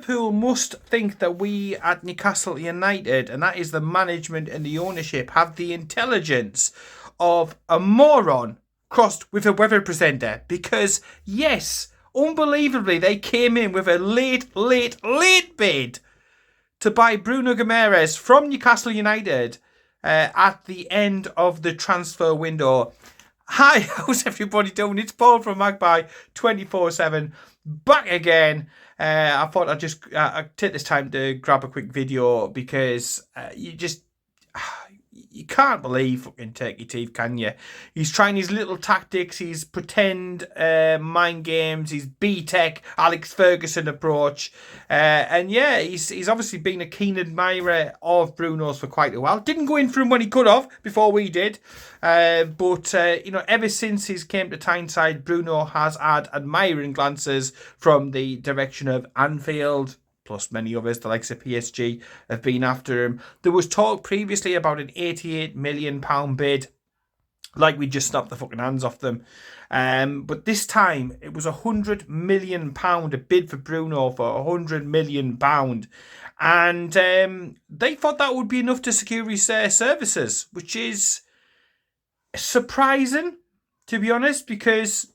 Liverpool must think that we at Newcastle United, and that is the management and the ownership, have the intelligence of a moron crossed with a weather presenter. Because, yes, unbelievably, they came in with a late bid to buy Bruno Guimaraes from Newcastle United at the end of the transfer window. Hi, how's everybody doing? It's Paul from Magpie 24/7, back again. I thought I'd just take this time to grab a quick video because you can't believe fucking Turkey Teeth, can you? He's trying his little tactics, his pretend mind games, his B-Tech, Alex Ferguson approach. And yeah, he's obviously been a keen admirer of Bru-NO's for quite a while. Didn't go in for him when he could have, before we did. But ever since he's came to Tyneside, Bru-NO has had admiring glances from the direction of Anfield, plus many others, the likes of PSG, have been after him. There was talk previously about an £88 million bid, like we just snapped the fucking hands off them. But this time, it was £100 million, a bid for Bru-NO for £100 million. And they thought that would be enough to secure his services, which is surprising, to be honest, because,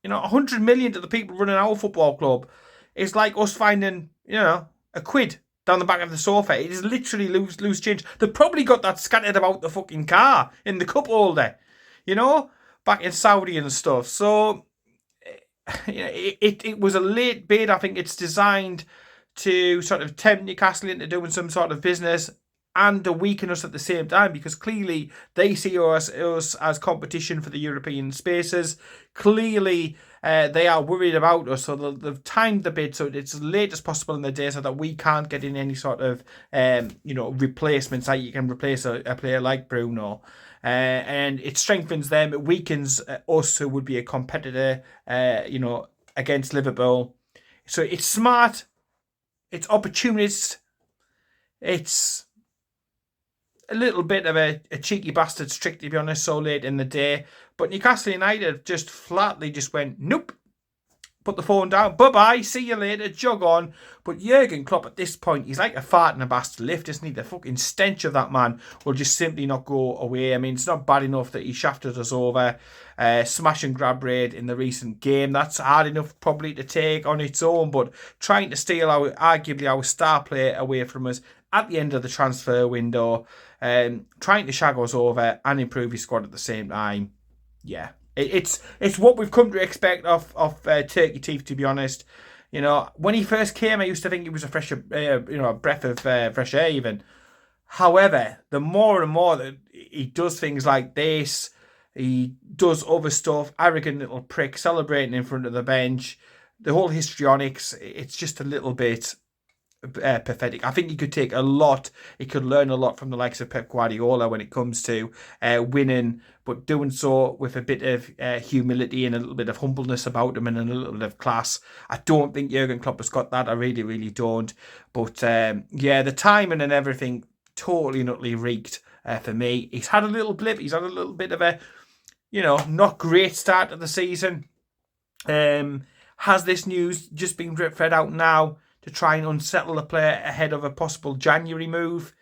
100 million to the people running our football club is like us finding, a quid down the back of the sofa. It is literally loose change. They probably got that scattered about the fucking car in the cup holder, back in Saudi and stuff. So, it was a late bid. I think it's designed to sort of tempt Newcastle into doing some sort of business and to weaken us at the same time, because clearly they see us as competition for the European spaces. Clearly, they are worried about us, so they've timed the bid so it's as late as possible in the day so that we can't get in any sort of, replacements, like you can replace a player like Bru-NO. And it strengthens them, it weakens us, who would be a competitor, against Liverpool. So it's smart, it's opportunist, it's a little bit of a cheeky bastard trick, to be honest, so late in the day. But Newcastle United just flatly just went, nope, put the phone down, bye-bye, see you later, jog on. But Jurgen Klopp, at this point, he's like a fart in a bastard lift, isn't he? The fucking stench of that man will just simply not go away. I mean, it's not bad enough that he shafted us over, smash and grab raid in the recent game. That's hard enough probably to take on its own, but trying to steal arguably our star player away from us at the end of the transfer window, trying to shag us over and improve his squad at the same time. Yeah, it's what we've come to expect of Turkey Teeth, to be honest. When he first came, I used to think he was a fresh, a breath of fresh air even. However, the more and more that he does things like this, he does other stuff, arrogant little prick, celebrating in front of the bench, the whole histrionics, it's just a little bit pathetic. I think he could take a lot. He could learn a lot from the likes of Pep Guardiola when it comes to winning, but doing so with a bit of humility and a little bit of humbleness about him and a little bit of class. I don't think Jurgen Klopp has got that. I really, really don't. But yeah, the timing and everything totally and utterly reeked for me. He's had a little blip. He's had a little bit of a, not great start to the season. Has this news just been drip-fed out now to try and unsettle the player ahead of a possible January move?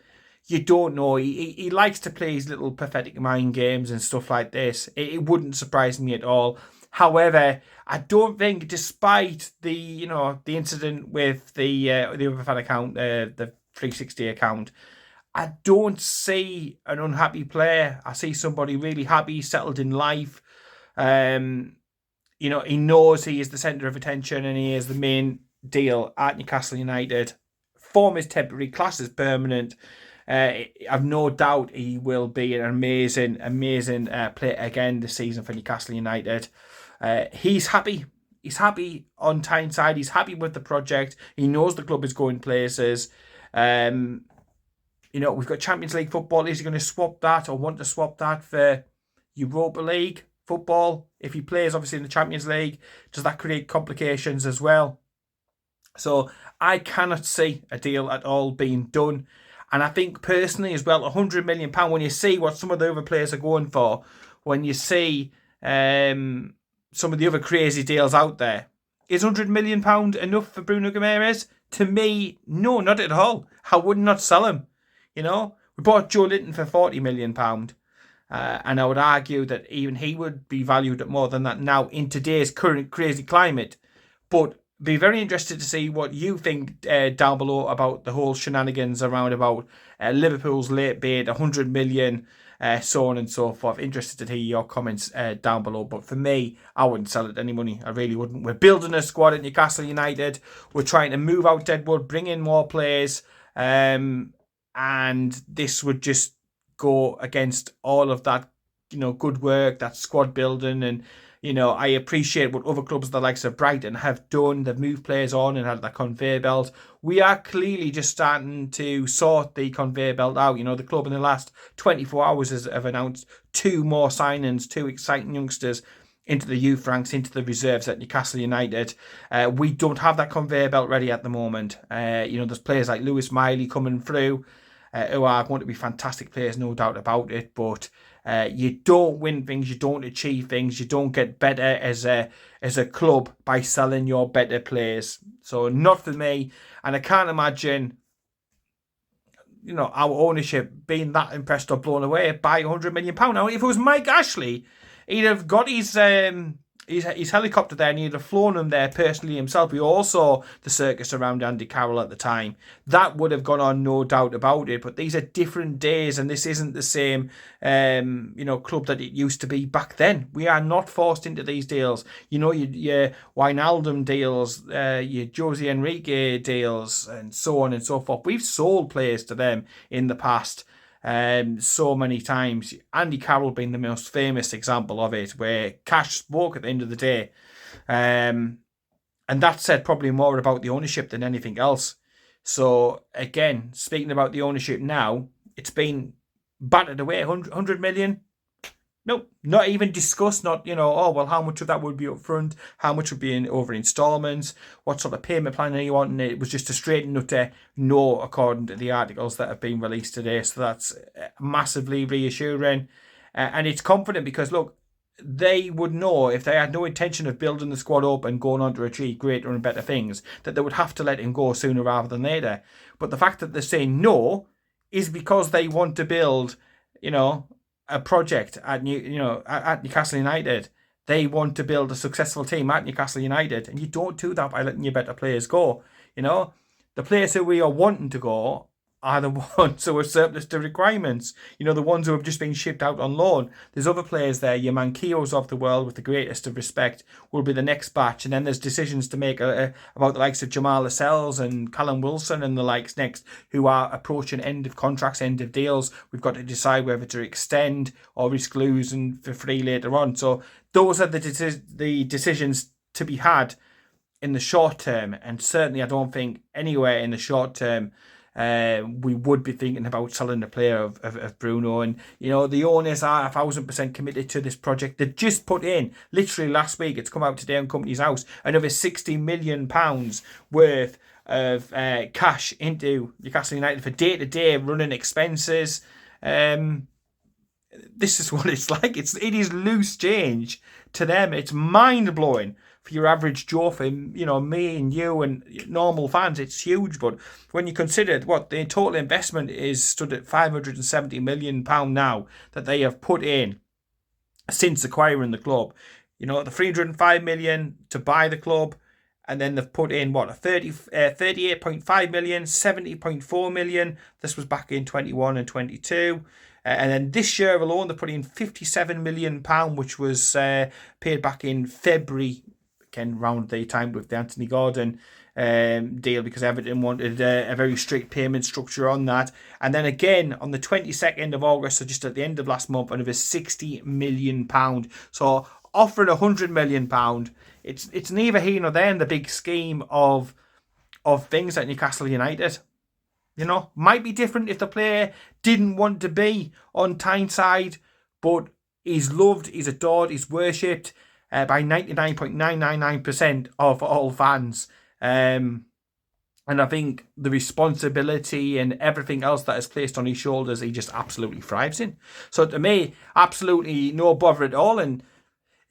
You don't know. He likes to play his little pathetic mind games and stuff like this. It wouldn't surprise me at all. However, I don't think, despite the the incident with the other fan account, the 360 account, I don't see an unhappy player. I see somebody really happy, settled in life. He knows he is the centre of attention and he is the main deal at Newcastle United. Form is temporary, class is permanent. I've no doubt he will be an amazing player again this season for Newcastle United. He's happy. He's happy on Tyneside. He's happy with the project. He knows the club is going places. We've got Champions League football. Is he going to swap that or want to swap that for Europa League football? If he plays, obviously, in the Champions League, does that create complications as well? So I cannot see a deal at all being done. And I think personally as well, £100 million, when you see what some of the other players are going for, when you see some of the other crazy deals out there, is £100 million enough for Bruno Guimaraes? To me, no, not at all. I would not sell him. You know, we bought Joe Linton for £40 million. And I would argue that even he would be valued at more than that now in today's current crazy climate. But be very interested to see what you think down below about the whole shenanigans around about Liverpool's late bid, 100 million, so on and so forth. Interested to hear your comments down below. But for me, I wouldn't sell it any money. I really wouldn't. We're building a squad at Newcastle United. We're trying to move out Deadwood, bring in more players. And this would just go against all of that, good work, that squad building. And, I appreciate what other clubs, the likes of Brighton, have done. They've moved players on and had that conveyor belt. We are clearly just starting to sort the conveyor belt out. The club in the last 24 hours have announced 2 more signings, 2 exciting youngsters into the youth ranks, into the reserves at Newcastle United. We don't have that conveyor belt ready at the moment. There's players like Lewis Miley coming through, who are going to be fantastic players, no doubt about it. But you don't win things, you don't achieve things, you don't get better as a club by selling your better players. So not for me, and I can't imagine, our ownership being that impressed or blown away by £100 million. Now, if it was Mike Ashley, he'd have got his helicopter there and he'd have flown him there personally himself. We all saw the circus around Andy Carroll at the time. That would have gone on, no doubt about it. But these are different days, and this isn't the same, club that it used to be back then. We are not forced into these deals. Your Wijnaldum deals, your Jose Enrique deals, and so on and so forth. We've sold players to them in the past. So many times. Andy Carroll being the most famous example of it, where cash spoke at the end of the day. And that said probably more about the ownership than anything else. So again, speaking about the ownership now, it's been battered away. 100 million? Nope, not even discussed. Not, how much of that would be up front? How much would be over installments? What sort of payment plan are you on? And it was just a straight nutter no, according to the articles that have been released today. So that's massively reassuring. And it's confident because, look, they would know if they had no intention of building the squad up and going on to achieve greater and better things, that they would have to let him go sooner rather than later. But the fact that they're saying no is because they want to build, a project at Newcastle United. They want to build a successful team at Newcastle United, and you don't do that by letting your better players go. The players who we are wanting to go are the ones who are surplus to requirements. The ones who have just been shipped out on loan. There's other players there. Your Manquillos of the world, with the greatest of respect, will be the next batch. And then there's decisions to make about the likes of Jamal Lascelles and Callum Wilson and the likes next, who are approaching end of contracts, end of deals. We've got to decide whether to extend or risk losing for free later on. So those are the decisions to be had in the short term. And certainly I don't think anywhere in the short term we would be thinking about selling the player of Bru-NO. And the owners are 1,000% committed to this project. They just put in, literally last week, it's come out today on Company's House, another £60 million worth of cash into Newcastle United for day-to-day running expenses. This is what it's like. It is loose change to them. It's mind-blowing for your average Joe, for me and you and normal fans. It's huge. But when you consider what the total investment is, stood at £570 million now that they have put in since acquiring the club. The £305 million to buy the club, and then they've put in 38.5 million, 70.4 million. This was back in 21 and 22. And then this year alone, they put in £57 million, which was paid back in February, again, around the time with the Anthony Gordon deal, because Everton wanted a very strict payment structure on that. And then again, on the 22nd of August, so just at the end of last month, another £60 million. So offering £100 million, it's neither here nor there in the big scheme of things at Newcastle United. Might be different if the player didn't want to be on Tyneside, but he's loved, he's adored, he's worshipped by 99.999% of all fans. And I think the responsibility and everything else that is placed on his shoulders, he just absolutely thrives in. So to me, absolutely no bother at all. And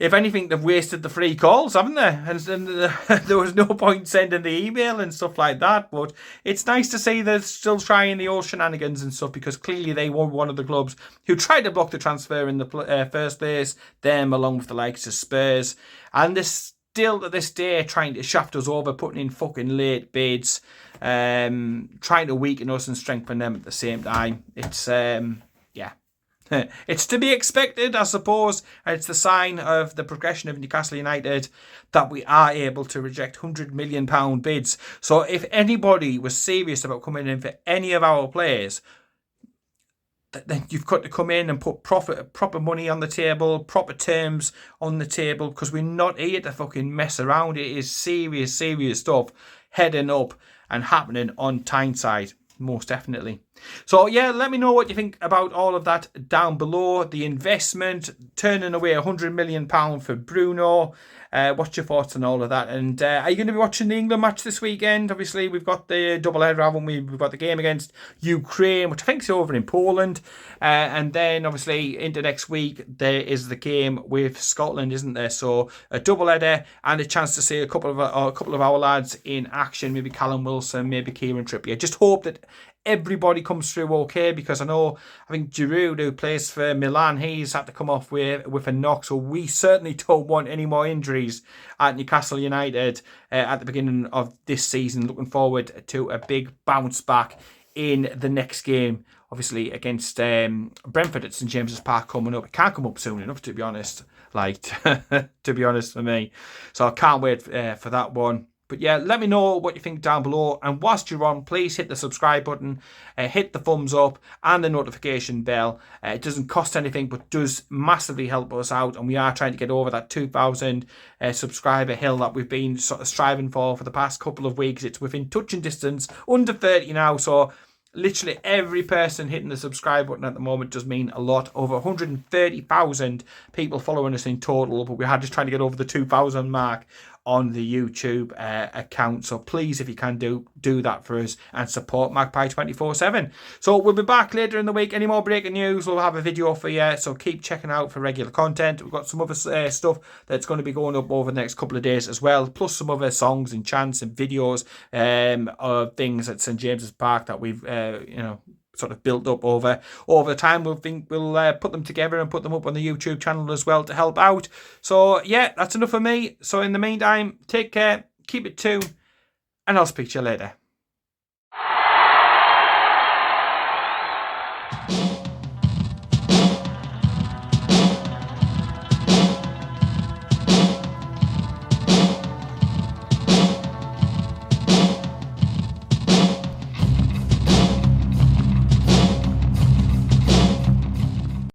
if anything, they've wasted the free calls, haven't they? And there was no point sending the email and stuff like that. But it's nice to see they're still trying the old shenanigans and stuff, because clearly they were one of the clubs who tried to block the transfer in the first place, them along with the likes of Spurs. And they're still to this day trying to shaft us over, putting in fucking late bids, trying to weaken us and strengthen them at the same time. It's, yeah. It's to be expected, I suppose, and it's the sign of the progression of Newcastle United that we are able to reject £100 million bids. So if anybody was serious about coming in for any of our players, then you've got to come in and put proper money on the table, proper terms on the table, because we're not here to fucking mess around. It is serious, serious stuff heading up and happening on Tyneside. Most definitely. So yeah, let me know what you think about all of that down below. The investment, turning away £100 million for Bru-NO. What's your thoughts on all of that? And are you going to be watching the England match this weekend? Obviously, we've got the double header, haven't we? We've got the game against Ukraine, which I think is over in Poland. And then, obviously, into next week, there is the game with Scotland, isn't there? So a double header and a chance to see a couple of our lads in action. Maybe Callum Wilson, maybe Kieran Trippier. Just hope that everybody comes through okay, because I think Giroud, who plays for Milan, he's had to come off with a knock, so we certainly don't want any more injuries at Newcastle United at the beginning of this season. Looking forward to a big bounce back in the next game, obviously against Brentford at St James's Park coming up. It can't come up soon enough, to be honest, to be honest for me, so I can't wait for that one. But yeah, let me know what you think down below. And whilst you're on, please hit the subscribe button, hit the thumbs up and the notification bell. It doesn't cost anything, but does massively help us out. And we are trying to get over that 2,000 subscriber hill that we've been sort of striving for the past couple of weeks. It's within touching distance, under 30 now. So literally every person hitting the subscribe button at the moment does mean a lot. Over 130,000 people following us in total, but we are just trying to get over the 2,000 mark on the YouTube account. So please, if you can, do that for us and support Magpie 24/7. So we'll be back later in the week. Any more breaking news, we'll have a video for you. So keep checking out for regular content. We've got some other stuff that's going to be going up over the next couple of days as well, plus some other songs and chants and videos of things at St James's Park that we've sort of built up over time. We'll put them together and put them up on the YouTube channel as well to help out. So yeah, that's enough for me. So in the meantime, take care, keep it tuned, and I'll speak to you later.